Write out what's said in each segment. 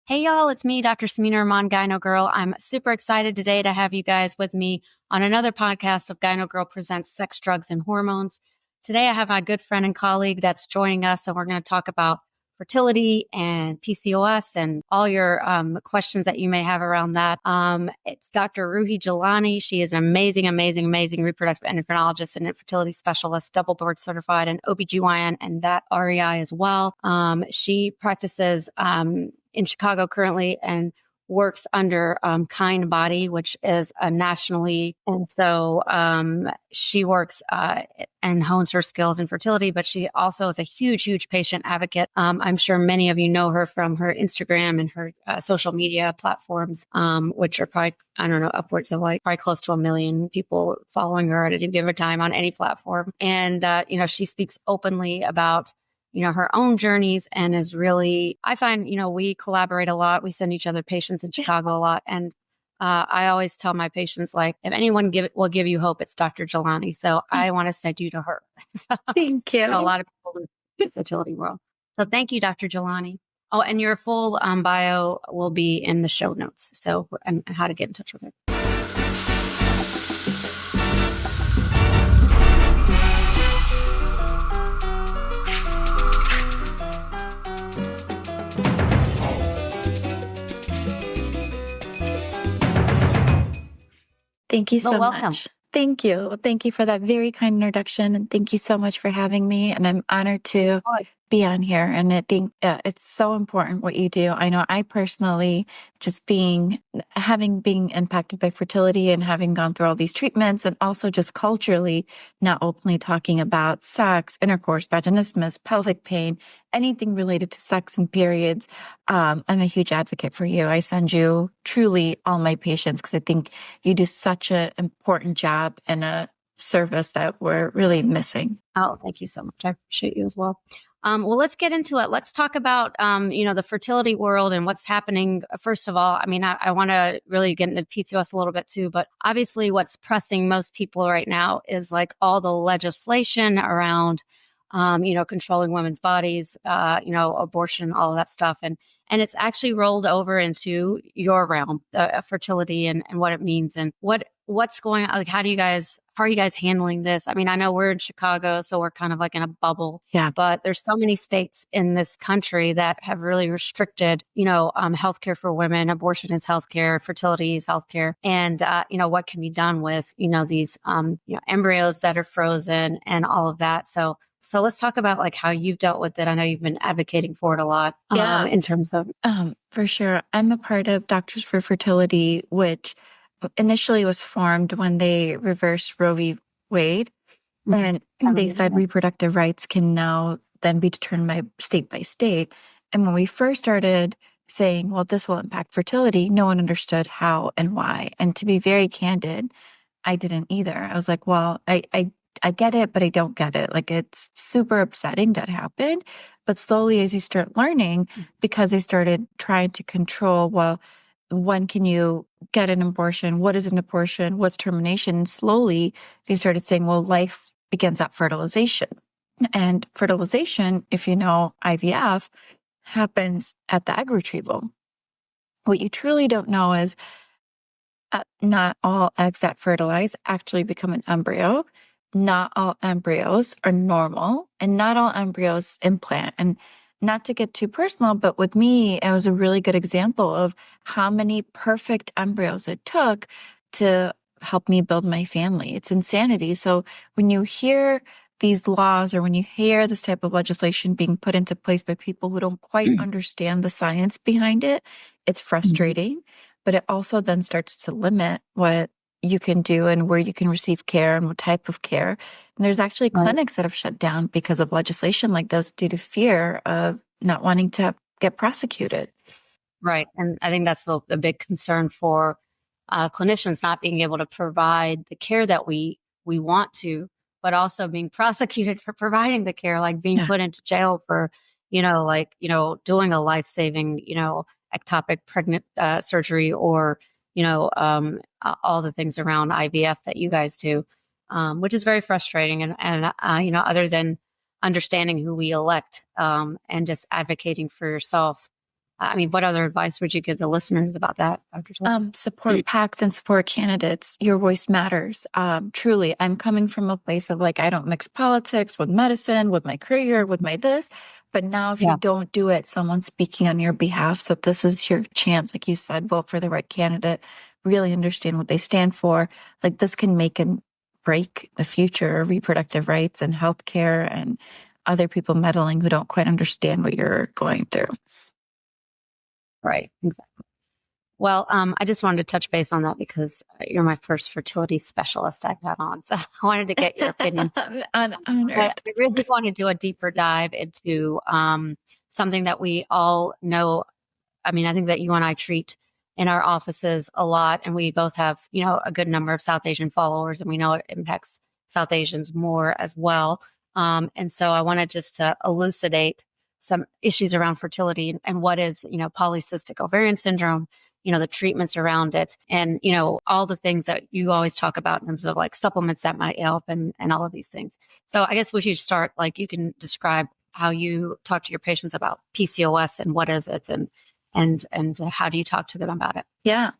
Hey y'all, it's me, Dr. Samina Rahman, Gyno Girl. I'm super excited today to have you guys with me on another podcast of Gyno Girl Presents Sex, Drugs, and Hormones. Today I have my good friend and colleague that's joining us, and we're going to talk about fertility and PCOS and all your questions that you may have around that. It's Dr. Roohi Jeelani. She is an amazing reproductive endocrinologist and infertility specialist, double board certified in OBGYN and that REI as well. She practices in Chicago currently and works under Kind Body, which is a nationally. And so she works and hones her skills in fertility, but she also is a huge patient advocate. I'm sure many of you know her from her Instagram and her social media platforms, which are probably, I don't know, upwards of like probably close to 1 million people following her at any given time on any platform. And, she speaks openly about her own journeys and is really, I find, we collaborate a lot. We send each other patients in Chicago a lot. And I always tell my patients, like, if anyone will give you hope, it's Dr. Jeelani. So I want to send you to her. Thank you. So a lot of people in the fertility world. So thank you, Dr. Jeelani. Oh, and your full bio will be in the show notes. So, and how to get in touch with her. Thank you so much. Thank you. Thank you for that very kind introduction. And thank you so much for having me. And I'm honored to be on here. And I think it's so important what you do. I know I personally, just having been impacted by fertility and having gone through all these treatments, and also just culturally not openly talking about sex, intercourse, vaginismus, pelvic pain, anything related to sex and periods. I'm a huge advocate for you. I send you truly all my patients because I think you do such an important job and a service that we're really missing. Oh, thank you so much. I appreciate you as well. Well, let's get into it. Let's talk about, the fertility world and what's happening. First of all, I mean, I want to really get into PCOS a little bit too, but obviously what's pressing most people right now is like all the legislation around, controlling women's bodies, abortion, all of that stuff. And it's actually rolled over into your realm, fertility and what it means and what's going on. Like, how are you guys handling this? I mean, I know we're in Chicago, so we're kind of like in a bubble. Yeah. But there's so many states in this country that have really restricted, healthcare for women. Abortion is healthcare, fertility is healthcare, and what can be done with these embryos that are frozen and all of that. So let's talk about like how you've dealt with it. I know you've been advocating for it a lot. In terms of for sure. I'm a part of Doctors for Fertility, which initially was formed when they reversed Roe v. Wade, and they said reproductive rights can now then be determined by state. And when we first started saying, well, this will impact fertility, no one understood how and why. And to be very candid, I didn't either. I was like, well, I get it, but I don't get it. Like, it's super upsetting that happened. But slowly as you start learning, because they started trying to control, well, when can you get an abortion? What is an abortion? What's termination? And slowly they started saying, well, life begins at fertilization. And fertilization, if you know IVF, happens at the egg retrieval. What you truly don't know is not all eggs that fertilize actually become an embryo. Not all embryos are normal, and not all embryos implant. And not to get too personal, but with me, it was a really good example of how many perfect embryos it took to help me build my family. It's insanity. So when you hear these laws, or when you hear this type of legislation being put into place by people who don't quite understand the science behind it, it's frustrating. But it also then starts to limit what you can do and where you can receive care and what type of care. And there's actually clinics that have shut down because of legislation like this due to fear of not wanting to get prosecuted. Right. And I think that's a big concern for clinicians, not being able to provide the care that we want to, but also being prosecuted for providing the care, like being put into jail for, doing a life-saving, ectopic pregnant surgery, or all the things around IVF that you guys do, which is very frustrating. And other than understanding who we elect and just advocating for yourself, I mean, what other advice would you give the listeners about that, Dr. Slade? Support PACs and support candidates. Your voice matters. Truly, I'm coming from a place of like, I don't mix politics with medicine, with my career, with my this. But now if you don't do it, someone's speaking on your behalf. So this is your chance. Like you said, vote for the right candidate, really understand what they stand for. Like this can make and break the future of reproductive rights and healthcare and other people meddling who don't quite understand what you're going through. Right, exactly. Well, I just wanted to touch base on that because you're my first fertility specialist I've had on. So I wanted to get your opinion. I'm honored. But I really want to do a deeper dive into something that we all know. I mean, I think that you and I treat in our offices a lot, and we both have, you know, a good number of South Asian followers, and we know it impacts South Asians more as well. And so I wanted just to elucidate some issues around fertility and what is, you know, polycystic ovarian syndrome, you know, the treatments around it, and, you know, all the things that you always talk about in terms of like supplements that might help and all of these things. So I guess we should start, like, you can describe how you talk to your patients about PCOS and what is it, and how do you talk to them about it? Yeah.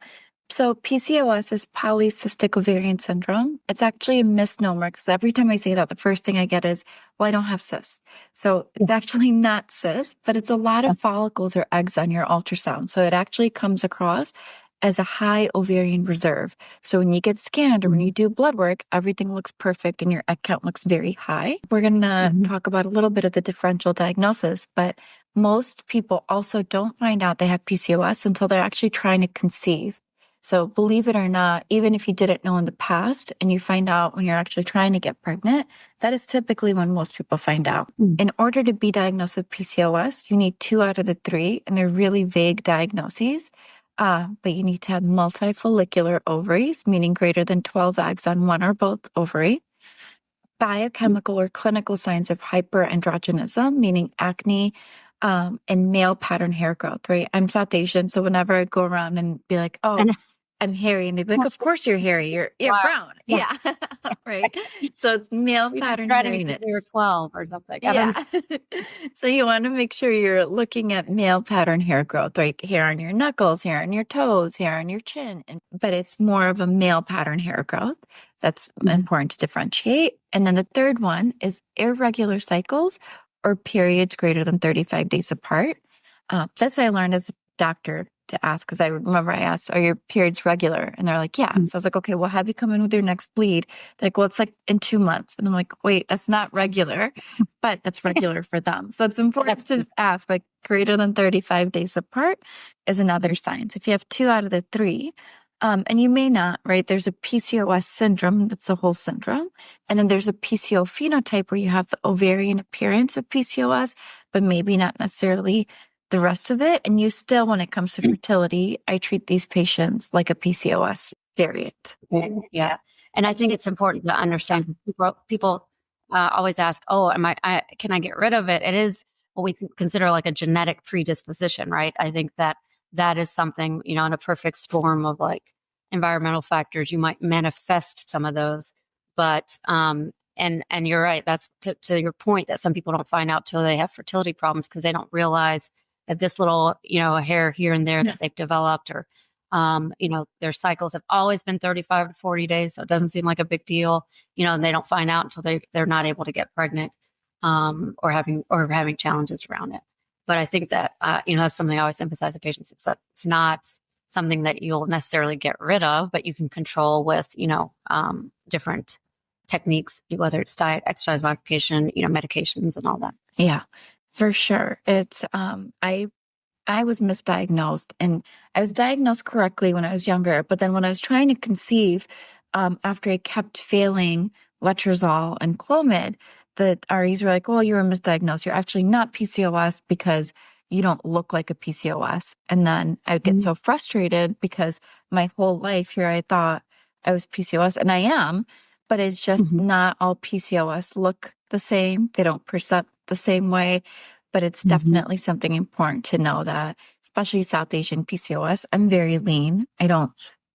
So PCOS is polycystic ovarian syndrome. It's actually a misnomer because every time I say that, the first thing I get is, well, I don't have cysts. So it's actually not cysts, but it's a lot of follicles or eggs on your ultrasound. So it actually comes across as a high ovarian reserve. So when you get scanned or when you do blood work, everything looks perfect and your egg count looks very high. We're going to talk about a little bit of the differential diagnosis, but most people also don't find out they have PCOS until they're actually trying to conceive. So believe it or not, even if you didn't know in the past and you find out when you're actually trying to get pregnant, that is typically when most people find out. In order to be diagnosed with PCOS, you need 2 out of the 3, and they're really vague diagnoses. But you need to have multifollicular ovaries, meaning greater than 12 eggs on one or both ovary. Biochemical or clinical signs of hyperandrogenism, meaning acne, and male pattern hair growth, right? I'm South Asian, so whenever I'd go around and be like, oh, I'm hairy, and they'd be like, of course you're hairy, you're Wow. brown. Yeah. Right. So it's male pattern hairiness. We were 12 or something. Yeah. So you want to make sure you're looking at male pattern hair growth, right? Hair on your knuckles, hair on your toes, hair on your chin. But it's more of a male pattern hair growth. That's important to differentiate. And then the third one is irregular cycles or periods greater than 35 days apart. That's what I learned as a doctor to ask, because I remember I asked, are your periods regular? And they're like, yeah. So I was like, okay, well, have you come in with your next bleed? They're like, well, it's like in 2 months. And I'm like, wait, that's not regular, but that's regular for them. So it's important to ask, like, greater than 35 days apart is another sign. So if you have 2 out of the 3, and you may not, right? There's a PCOS syndrome, that's a whole syndrome. And then there's a PCO phenotype where you have the ovarian appearance of PCOS, but maybe not necessarily the rest of it. And you still, when it comes to fertility, I treat these patients like a PCOS variant. Yeah. And I think it's important to understand, people always ask, oh, can I get rid of it? It is what we consider like a genetic predisposition, right? I think that is something, you know, in a perfect storm of like environmental factors, you might manifest some of those. But, and you're right. That's to your point, that some people don't find out till they have fertility problems because they don't realize that this little, you know, hair here and there that they've developed, or, you know, their cycles have always been 35 to 40 days. So it doesn't seem like a big deal, you know, and they don't find out until they're not able to get pregnant, or having challenges around it. But I think that, you know, that's something I always emphasize to patients. It's that it's not something that you'll necessarily get rid of, but you can control with, you know, different techniques, whether it's diet, exercise modification, you know, medications and all that. Yeah, for sure. It's, I was misdiagnosed, and I was diagnosed correctly when I was younger. But then when I was trying to conceive, after I kept failing letrozole and Clomid, the REs were like, well, you were misdiagnosed. You're actually not PCOS because you don't look like a PCOS. And then I would get so frustrated because my whole life here, I thought I was PCOS, and I am, but it's just not all PCOS look the same. They don't present the same way. But it's definitely something important to know that, especially South Asian PCOS, I'm very lean. I don't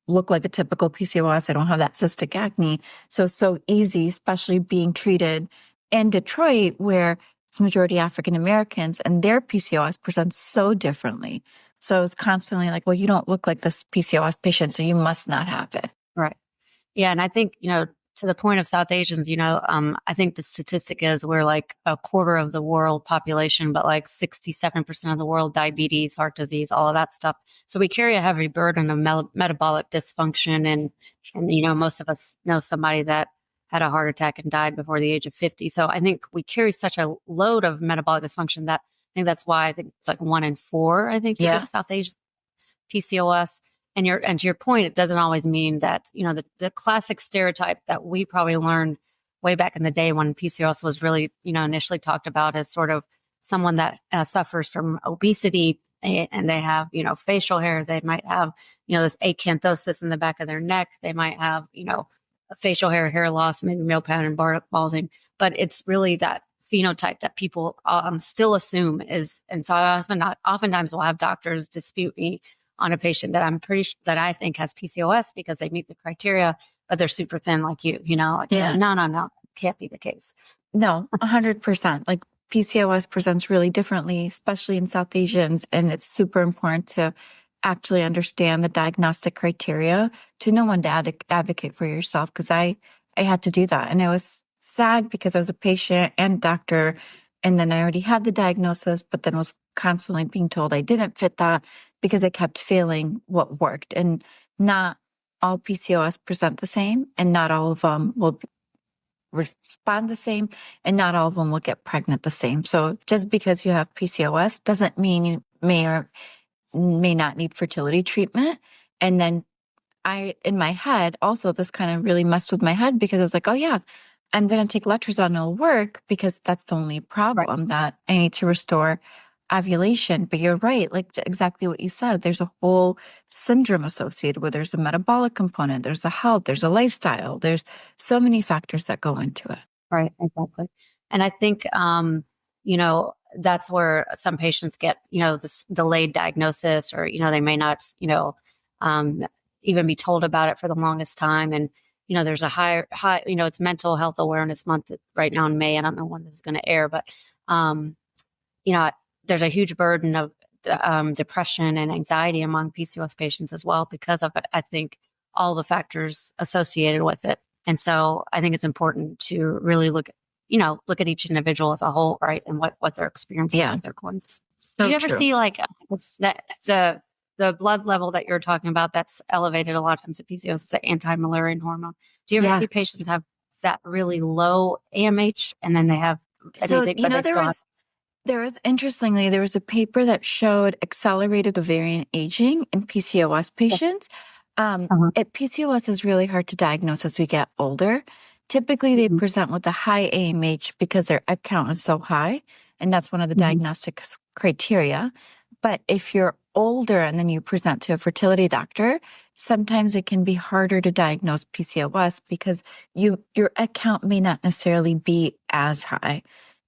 look like a typical PCOS. I don't have that cystic acne. So easy, especially being treated in Detroit, where it's majority African Americans, and their PCOS presents so differently. So it's constantly like, well, you don't look like this PCOS patient, so you must not have it. Right. Yeah. And I think, to the point of South Asians, I think the statistic is we're like a quarter of the world population, but like 67% of the world, diabetes, heart disease, all of that stuff. So we carry a heavy burden of metabolic dysfunction. And, most of us know somebody that had a heart attack and died before the age of 50. So I think we carry such a load of metabolic dysfunction that I think that's why I think it's like 1 in 4, I think, Yeah. is South Asian PCOS. And to your point, it doesn't always mean that, the classic stereotype that we probably learned way back in the day when PCOS was really, initially talked about as sort of someone that suffers from obesity, and they have, facial hair. They might have, this acanthosis in the back of their neck. They might have, facial hair loss, maybe male pattern balding. But it's really that phenotype that people still assume is. And so oftentimes we'll have doctors dispute me on a patient that that I think has PCOS because they meet the criteria, but they're super thin like you, Yeah. no, can't be the case. No, 100%. Like PCOS presents really differently, especially in South Asians. And it's super important to actually understand the diagnostic criteria to know when to advocate for yourself. Cause I had to do that. And it was sad because I was a patient and doctor. And then I already had the diagnosis, but then was constantly being told I didn't fit that because I kept failing what worked. And not all PCOS present the same, and not all of them will respond the same, and not all of them will get pregnant the same. So just because you have PCOS doesn't mean you may or may not need fertility treatment. And then in my head, also, this kind of really messed with my head because I was like, oh yeah, I'm going to take letrozole and it'll work because that's the only problem, that I need to restore ovulation. But you're right, like exactly what you said. There's a whole syndrome associated with. There's a metabolic component. There's a health. There's a lifestyle. There's so many factors that go into it. Right, exactly. And I think, that's where some patients get, this delayed diagnosis, or, they may not, even be told about it for the longest time. And, there's a high, it's Mental Health Awareness Month right now in May. I don't know when this is going to air, but, there's a huge burden of depression and anxiety among PCOS patients as well because of, I think, all the factors associated with it. And so I think it's important to really look at each individual as a whole, right? And what they're experiencing, what they're going through. So do you ever true. see like that the blood level that you're talking about that's elevated a lot of times at PCOS is the anti-Müllerian hormone? Do you ever see patients have that really low AMH and then they have anything, interestingly, there was a paper that showed accelerated ovarian aging in PCOS patients. PCOS is really hard to diagnose as we get older. Typically, they present with a high AMH because their egg count is so high, and that's one of the diagnostic criteria. But if you're older and then you present to a fertility doctor, sometimes it can be harder to diagnose PCOS because your egg count may not necessarily be as high.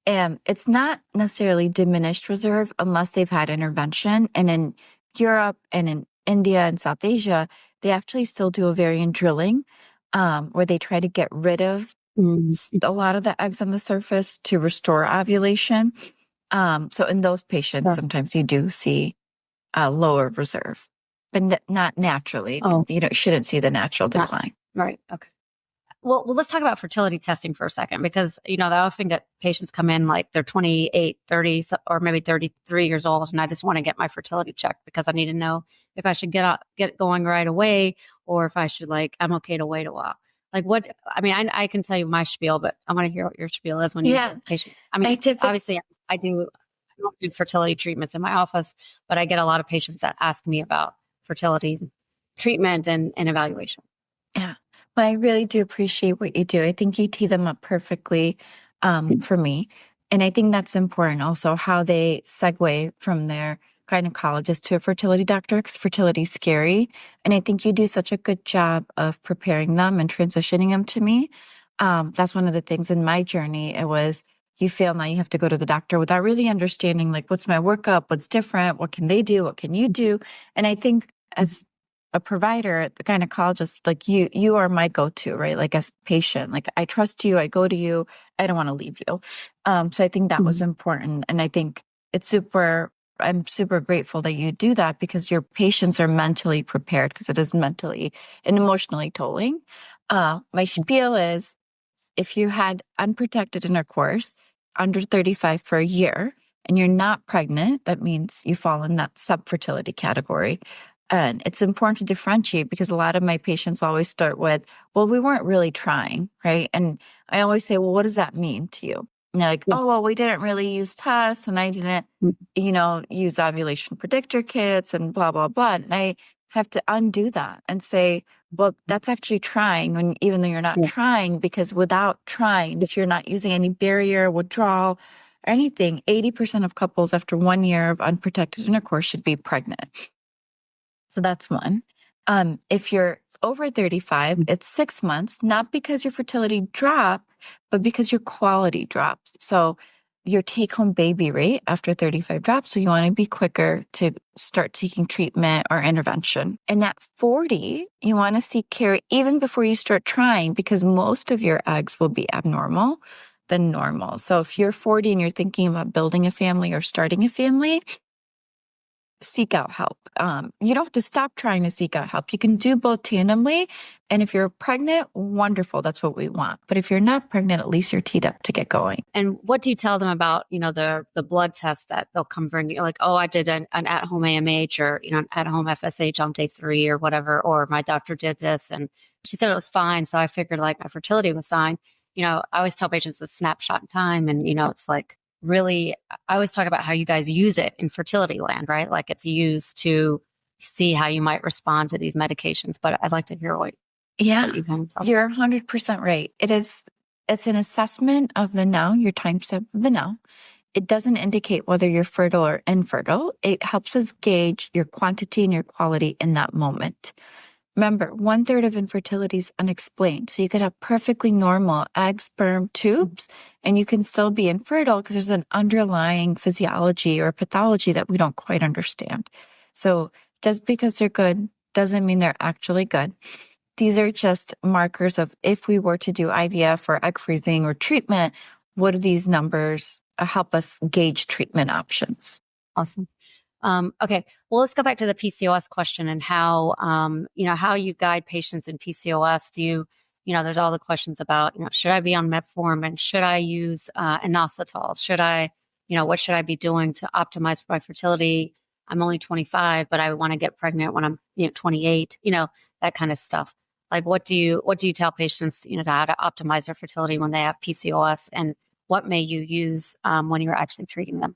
And it's not necessarily diminished reserve unless they've had intervention. And in Europe and in India and South Asia, they actually still do ovarian drilling, where they try to get rid of a lot of the eggs on the surface to restore ovulation. So in those patients, sometimes you do see a lower reserve, but not naturally. You shouldn't see the natural decline. Right. Okay. Well, let's talk about fertility testing for a second, because, I often get patients come in like they're 28, 30, or maybe 33 years old. And I just want to get my fertility checked because I need to know if I should get going right away, or if I should, I'm okay to wait a while. I can tell you my spiel, but I want to hear what your spiel is when you get patients. Obviously I don't do fertility treatments in my office, but I get a lot of patients that ask me about fertility treatment and evaluation. Yeah. Well, I really do appreciate what you do. I think you tee them up perfectly for me. And I think that's important also, how they segue from their gynecologist to a fertility doctor, because fertility is scary. And I think you do such a good job of preparing them and transitioning them to me. That's one of the things in my journey. It was, you fail, now you have to go to the doctor without really understanding, what's my workup, what's different, what can they do, what can you do? And I think as a provider, the gynecologist, like you are my go-to, right? Like as a patient, like I trust you, I go to you, I don't want to leave you. So I think that was important. And I think I'm super grateful that you do that because your patients are mentally prepared because it is mentally and emotionally tolling. My spiel is if you had unprotected intercourse under 35 for a year and you're not pregnant, that means you fall in that subfertility category. And it's important to differentiate because a lot of my patients always start with, well, we weren't really trying, right? And I always say, well, what does that mean to you? And they're like, oh, well, we didn't really use tests and I didn't, use ovulation predictor kits and blah, blah, blah. And I have to undo that and say, well, that's actually trying even though you're not trying, because without trying, if you're not using any barrier, withdrawal, or anything, 80% of couples after 1 year of unprotected intercourse should be pregnant. So that's one. If you're over 35, it's 6 months, not because your fertility dropped, but because your quality drops. So your take-home baby rate after 35 drops. So you want to be quicker to start seeking treatment or intervention. And at 40, you want to seek care even before you start trying because most of your eggs will be abnormal than normal. So if you're 40 and you're thinking about building a family or starting a family, seek out help. You don't have to stop trying to seek out help. You can do both tandemly. And if you're pregnant, wonderful. That's what we want. But if you're not pregnant, at least you're teed up to get going. And what do you tell them about, the blood test that they'll come bring you? Like, oh, I did an at-home AMH or, an at-home FSH on day 3 or whatever, or my doctor did this and she said it was fine. So I figured like my fertility was fine. I always tell patients a snapshot in time and, it's like, really, I always talk about how you guys use it in fertility land, right? Like it's used to see how you might respond to these medications. But I'd like to hear what you kind of You're 100% right. It's an assessment of the now, your time step of the now. It doesn't indicate whether you're fertile or infertile. It helps us gauge your quantity and your quality in that moment. Remember, 1/3 of infertility is unexplained. So you could have perfectly normal egg, sperm tubes, and you can still be infertile because there's an underlying physiology or pathology that we don't quite understand. So just because they're good doesn't mean they're actually good. These are just markers of if we were to do IVF or egg freezing or treatment, what do these numbers help us gauge treatment options? Awesome. Okay. Well, let's go back to the PCOS question and how, how you guide patients in PCOS. Do you, there's all the questions about, should I be on metformin? Should I use inositol? Should I, what should I be doing to optimize for my fertility? I'm only 25, but I want to get pregnant when I'm, 28, that kind of stuff. Like, what do you tell patients, to how to optimize their fertility when they have PCOS, and what may you use when you're actually treating them?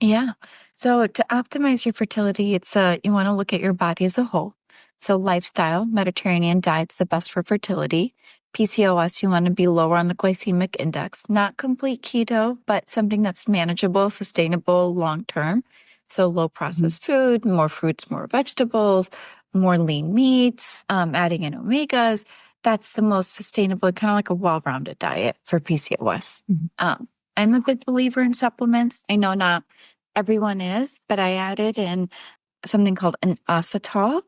Yeah. So to optimize your fertility, it's you want to look at your body as a whole. So lifestyle, Mediterranean diet's the best for fertility. PCOS, you want to be lower on the glycemic index, not complete keto, but something that's manageable, sustainable, long-term. So low processed food, more fruits, more vegetables, more lean meats, adding in omegas. That's the most sustainable, kind of like a well-rounded diet for PCOS. I'm a big believer in supplements. I know not everyone is, but I added in something called an acetal.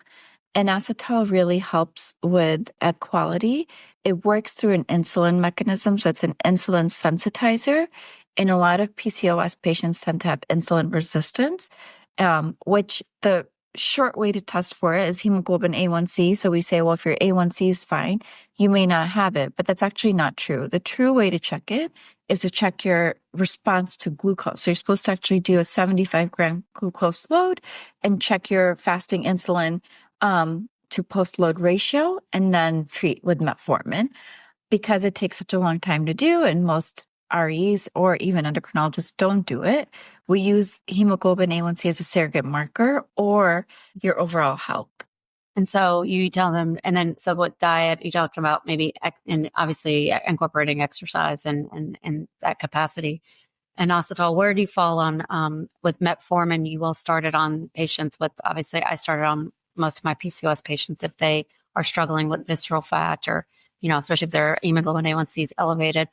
And acetal really helps with egg quality. It works through an insulin mechanism. So it's an insulin sensitizer. And a lot of PCOS patients tend to have insulin resistance, which the short way to test for it is hemoglobin A1C. So we say, well, if your A1C is fine, you may not have it, but that's actually not true. The true way to check it is to check your response to glucose. So you're supposed to actually do a 75-gram glucose load and check your fasting insulin to post-load ratio and then treat with metformin. Because it takes such a long time to do and most REs or even endocrinologists don't do it, we use hemoglobin A1C as a surrogate marker or your overall health. And so you tell them, and then, so what diet you talked about, maybe, and obviously incorporating exercise and that capacity. And inositol, where do you fall on, with metformin? You will start it on patients with, obviously I started on most of my PCOS patients if they are struggling with visceral fat or, especially if their hemoglobin A1C is elevated.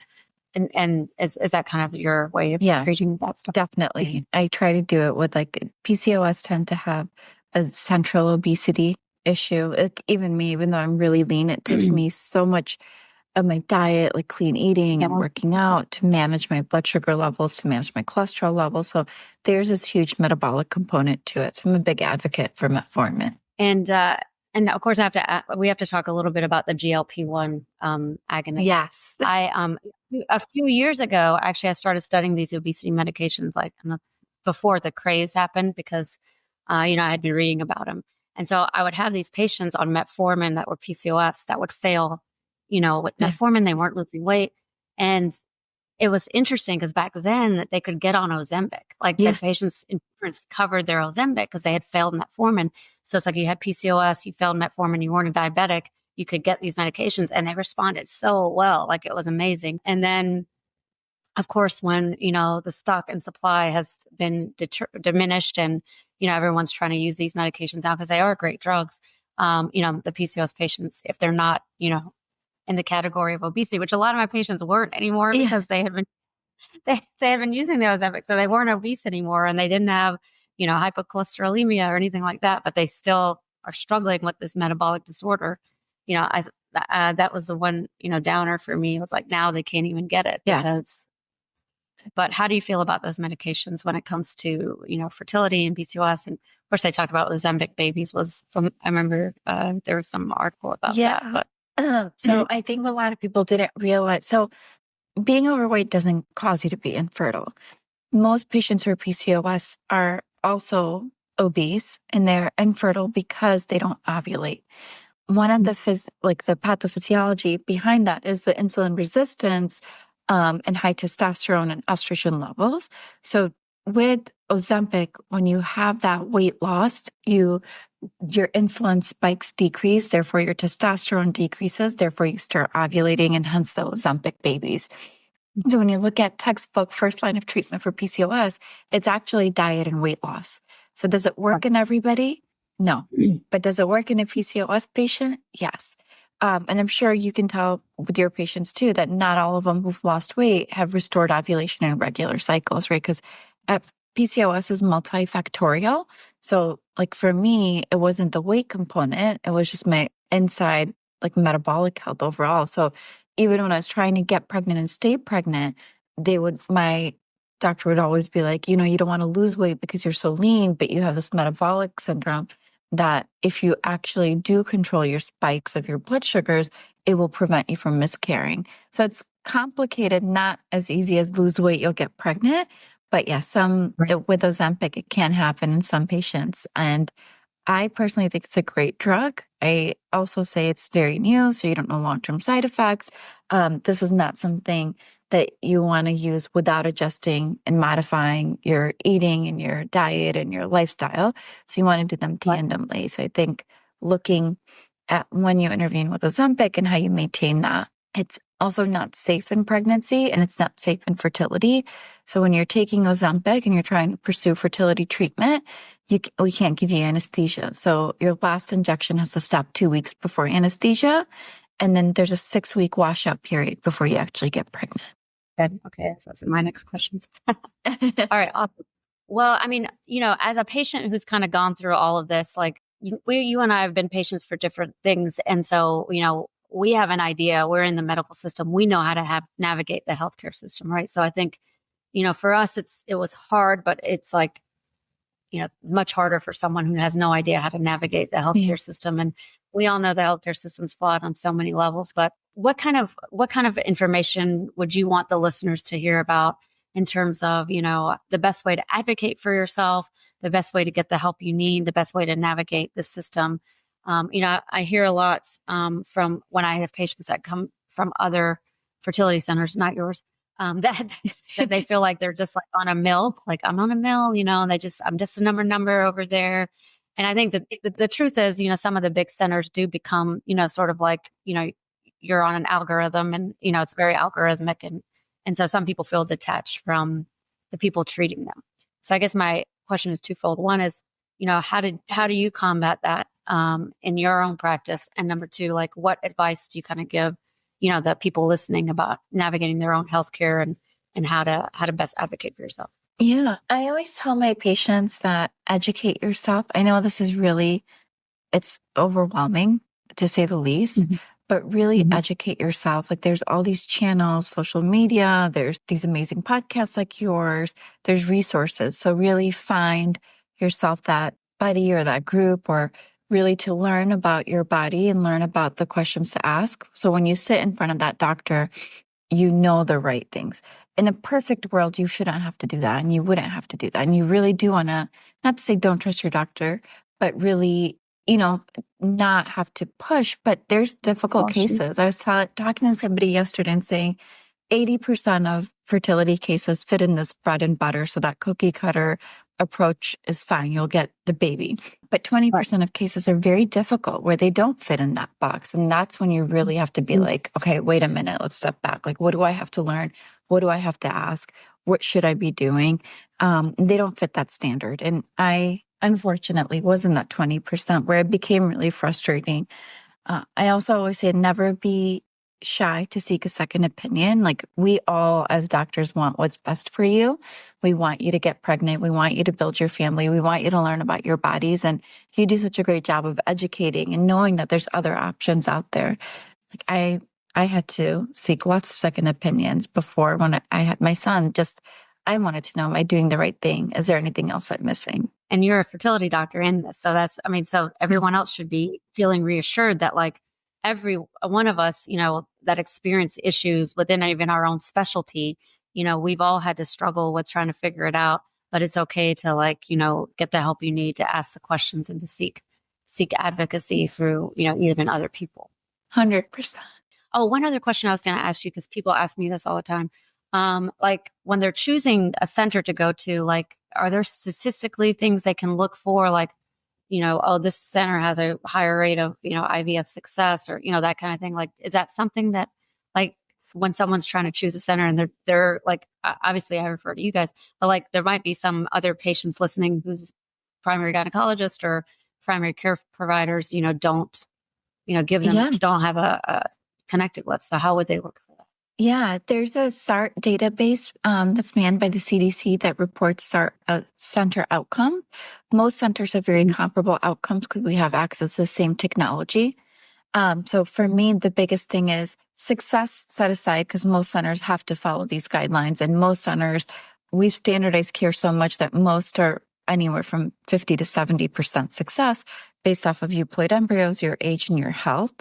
And is that kind of your way of treating that stuff? Definitely. I try to do it with PCOS tend to have a central obesity issue. Like, even me, even though I'm really lean, it takes me so much of my diet, like clean eating and working out, to manage my blood sugar levels, to manage my cholesterol levels. So there's this huge metabolic component to it. So I'm a big advocate for metformin. And of course, we have to talk a little bit about the GLP-1 agonist. Yes. A few years ago, actually, I started studying these obesity medications before the craze happened, because I had been reading about them. And so I would have these patients on metformin that were PCOS that would fail. With metformin, they weren't losing weight. And it was interesting because back then they could get on Ozempic. Like the patients' insurance covered their Ozempic because they had failed metformin. So it's like you had PCOS, you failed metformin, you weren't a diabetic, you could get these medications, and they responded so well. Like, it was amazing. And then, of course, when, the stock and supply has been diminished, and, everyone's trying to use these medications now because they are great drugs. The PCOS patients, if they're not, in the category of obesity, which a lot of my patients weren't anymore, because they had been using the Ozempic, so they weren't obese anymore, and they didn't have, hypocholesterolemia or anything like that, but they still are struggling with this metabolic disorder. That was the one, downer for me. It was like, now they can't even get it. But how do you feel about those medications when it comes to, fertility and PCOS? And of course, I talked about Ozempic babies I remember there was some article about that. But so I think a lot of people didn't realize. So being overweight doesn't cause you to be infertile. Most patients who are PCOS are also obese, and they're infertile because they don't ovulate. One of the pathophysiology behind that is the insulin resistance and high testosterone and estrogen levels. So with Ozempic, when you have that weight loss, your insulin spikes decrease, therefore your testosterone decreases, therefore you start ovulating, and hence the Ozempic babies. So when you look at textbook first line of treatment for PCOS, it's actually diet and weight loss. So does it work in everybody? No. But does it work in a PCOS patient? Yes. And I'm sure you can tell with your patients too that not all of them who've lost weight have restored ovulation in regular cycles, right? Because PCOS is multifactorial. So like for me, it wasn't the weight component. It was just my inside metabolic health overall. So even when I was trying to get pregnant and stay pregnant, my doctor would always be like, you don't want to lose weight because you're so lean, but you have this metabolic syndrome that if you actually do control your spikes of your blood sugars, it will prevent you from miscarrying. So it's complicated, not as easy as lose weight, you'll get pregnant. But yeah, with Ozempic, it can happen in some patients. And I personally think it's a great drug. I also say it's very new, so you don't know long-term side effects. This is not something that you want to use without adjusting and modifying your eating and your diet and your lifestyle. So you want to do them tandemly. So I think looking at when you intervene with Ozempic and how you maintain that. It's also not safe in pregnancy, and it's not safe in fertility. So when you're taking Ozempic and you're trying to pursue fertility treatment, we can't give you anesthesia. So your last injection has to stop 2 weeks before anesthesia. And then there's a 6-week washout period before you actually get pregnant. Good. Okay. So that's my next questions. All right. Awesome. Well, I mean, as a patient who's kind of gone through all of this, like you and I have been patients for different things. And so, we have an idea. We're in the medical system. We know how to navigate the healthcare system, right? So I think, for us, it was hard, but it's like, it's much harder for someone who has no idea how to navigate the healthcare system. And we all know the healthcare system's flawed on so many levels. But what kind of information would you want the listeners to hear about in terms of, the best way to advocate for yourself, the best way to get the help you need, the best way to navigate the system? I hear a lot from when I have patients that come from other fertility centers, not yours, that they feel like they're just like on a mill, like I'm on a mill, and I'm just a number over there. And I think that the truth is, some of the big centers do become, sort of like, you're on an algorithm, and, it's very algorithmic. And so some people feel detached from the people treating them. So I guess my question is twofold. One is, how do you combat that in your own practice? And number two, like, what advice do you kind of give, the people listening about navigating their own healthcare and how to best advocate for yourself? Yeah. I always tell my patients that educate yourself. I know this is really it's overwhelming to say the least. But really educate yourself. Like there's all these channels, social media, there's these amazing podcasts like yours, there's resources. So really find yourself that buddy or that group, or really to learn about your body and learn about the questions to ask. So when you sit in front of that doctor, you know the right things. In a perfect world, you shouldn't have to do that, and you wouldn't have to do that. And you really do want to, not to say don't trust your doctor, but really, not have to push. But there's difficult cases. I was talking to somebody yesterday and saying 80% of fertility cases fit in this bread and butter. So that cookie cutter approach is fine. You'll get the baby. But 20% of cases are very difficult where they don't fit in that box. And that's when you really have to be like, okay, wait a minute, let's step back. Like, what do I have to learn? What do I have to ask? What should I be doing? They don't fit that standard. And I, unfortunately, was in that 20% where it became really frustrating. I also always say never be shy to seek a second opinion. Like we all as doctors want what's best for you. We want you to get pregnant. We want you to build your family. We want you to learn about your bodies. And you do such a great job of educating and knowing that there's other options out there. Like I had to seek lots of second opinions before when I had my son. I wanted to know, am I doing the right thing? Is there anything else I'm missing? And you're a fertility doctor in this. So so everyone else should be feeling reassured that like every one of us, that experience issues within even our own specialty, we've all had to struggle with trying to figure it out, but it's okay to get the help you need to ask the questions and to seek advocacy through, even other people. 100%. Oh, one other question I was going to ask you, because people ask me this all the time. Like when they're choosing a center to go to, like, are there statistically things they can look for? Like, this center has a higher rate of, IVF success or, that kind of thing. Like, is that something that like when someone's trying to choose a center and they're like, obviously I refer to you guys, but like there might be some other patients listening who's primary gynecologist or primary care providers, don't, give them, don't have a connected with. So how would they look for that? Yeah, there's a SART database that's manned by the CDC that reports SART center outcome. Most centers have very comparable outcomes because we have access to the same technology. So for me, the biggest thing is success set aside, because most centers have to follow these guidelines. And most centers, we've standardized care so much that most are anywhere from 50 to 70% success based off of euploid embryos, your age, and your health.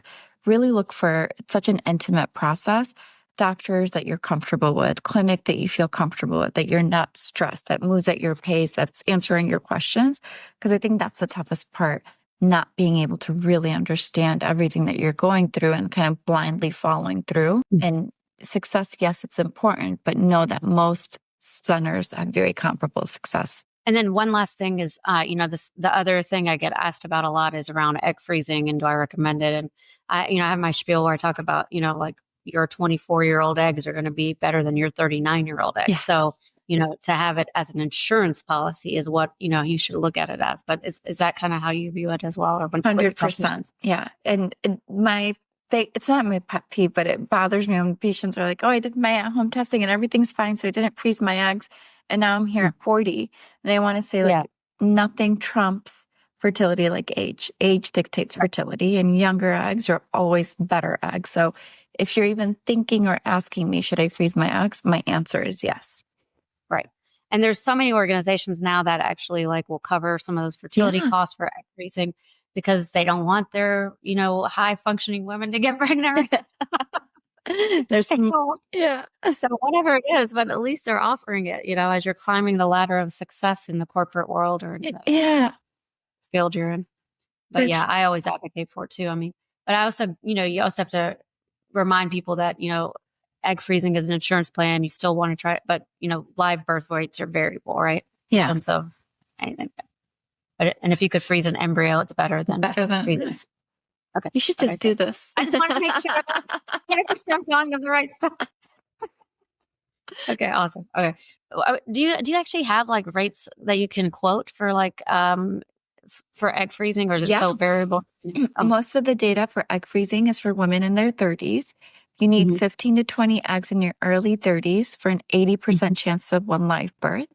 Really look for such an intimate process. Doctors that you're comfortable with, clinic that you feel comfortable with, that you're not stressed, that moves at your pace, that's answering your questions. Because I think that's the toughest part, not being able to really understand everything that you're going through and kind of blindly following through. And success, yes, it's important, but know that most centers have very comparable success. And then one last thing is, the other thing I get asked about a lot is around egg freezing and do I recommend it? And I have my spiel where I talk about, like, your 24-year-old eggs are going to be better than your 39-year-old eggs. Yes. So, to have it as an insurance policy is what, you should look at it as. But is that kind of how you view it as well? Or 100%. Yeah. And it's not my pet peeve, but it bothers me when patients are like, oh, I did my at-home testing and everything's fine. So I didn't freeze my eggs. And now I'm here at 40. And they want to say nothing trumps fertility like age. Age dictates fertility, and younger eggs are always better eggs. So if you're even thinking or asking me, should I freeze my eggs? My answer is yes. Right. And there's so many organizations now that actually will cover some of those fertility costs for egg freezing because they don't want their, high functioning women to get pregnant. There's some, So whatever it is, but at least they're offering it, as you're climbing the ladder of success in the corporate world or in the field you're in. But I always advocate for it too. I mean, but I also, you also have to remind people that, egg freezing is an insurance plan. You still want to try it, but live birth weights are variable, right? Yeah. In terms of anything. And if you could freeze an embryo, it's better than freezing. Okay. You should just do this. I just want to make sure I'm telling them the right stuff. Okay, awesome. Okay. Do you actually have rates that you can quote for for egg freezing, or is it so variable? Most of the data for egg freezing is for women in their 30s. You need 15 to 20 eggs in your early 30s for an 80% chance of one live birth.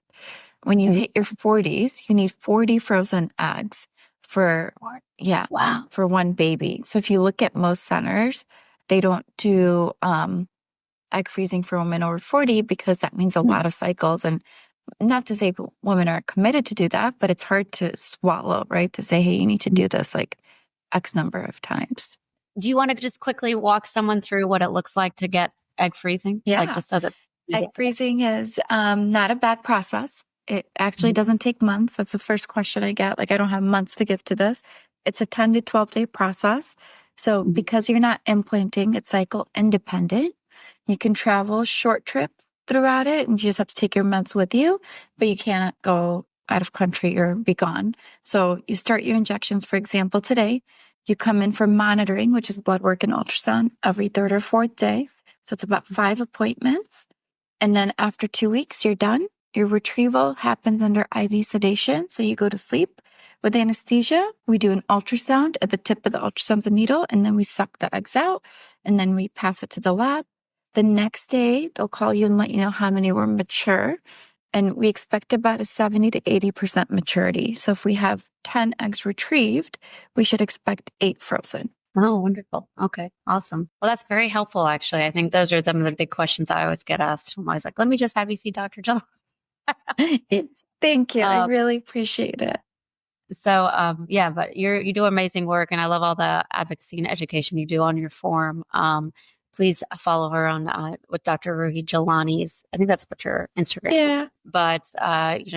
When you hit your 40s, you need 40 frozen eggs for, yeah, Wow. for one baby. So if you look at most centers, they don't do egg freezing for women over 40 because that means a lot of cycles. And not to say women aren't committed to do that, but it's hard to swallow, right? To say, hey, you need to do this like X number of times. Do you want to just quickly walk someone through what it looks like to get egg freezing? Yeah. Like just so that Egg freezing is not a bad process. It actually doesn't take months. That's the first question I get. Like, I don't have months to give to this. It's a 10 to 12 day process. So because you're not implanting, it's cycle independent. You can travel short trip throughout it and you just have to take your meds with you, but you can't go out of country or be gone. So you start your injections, for example, today. You come in for monitoring, which is blood work and ultrasound every third or fourth day. So it's about 5 appointments. And then after 2 weeks, you're done. Your retrieval happens under IV sedation. So you go to sleep with anesthesia. We do an ultrasound. At the tip of the ultrasound's a needle, and then we suck the eggs out, and then we pass it to the lab. The next day, they'll call you and let you know how many were mature. And we expect about a 70 to 80% maturity. So if we have 10 eggs retrieved, we should expect 8 frozen. Oh, wonderful. Okay, awesome. Well, that's very helpful, actually. I think those are some of the big questions I always get asked. I'm always like, let me just have you see Dr. Jill. Thank you. I really appreciate it. So, yeah, but you do amazing work, and I love all the advocacy and education you do on your forum. Please follow her on with Dr. Roohi Jeelani's. I think that's what your Instagram. Yeah. But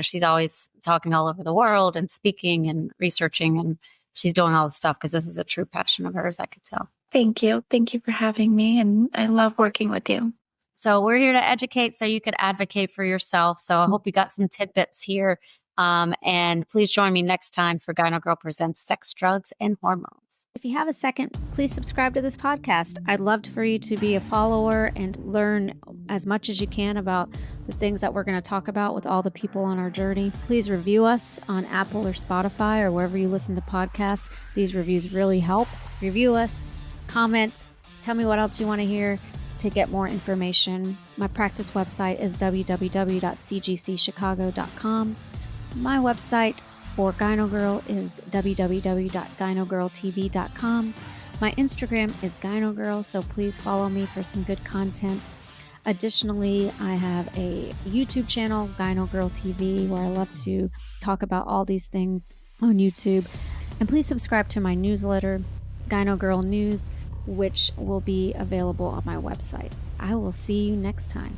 she's always talking all over the world and speaking and researching, and she's doing all this stuff because this is a true passion of hers, I could tell. Thank you. Thank you for having me, and I love working with you. So we're here to educate so you could advocate for yourself. So I hope you got some tidbits here. And please join me next time for Gyno Girl Presents Sex, Drugs, and Hormones. If you have a second, please subscribe to this podcast. I'd love for you to be a follower and learn as much as you can about the things that we're going to talk about with all the people on our journey. Please review us on Apple or Spotify or wherever you listen to podcasts. These reviews really help. Review us, comment, tell me what else you want to hear to get more information. My practice website is www.cgcchicago.com. My website for Gyno Girl is www.gynogirltv.com. My Instagram is Gyno Girl, so please follow me for some good content. Additionally, I have a YouTube channel, Gyno Girl TV, where I love to talk about all these things on YouTube. And please subscribe to my newsletter, Gyno Girl News, which will be available on my website. I will see you next time.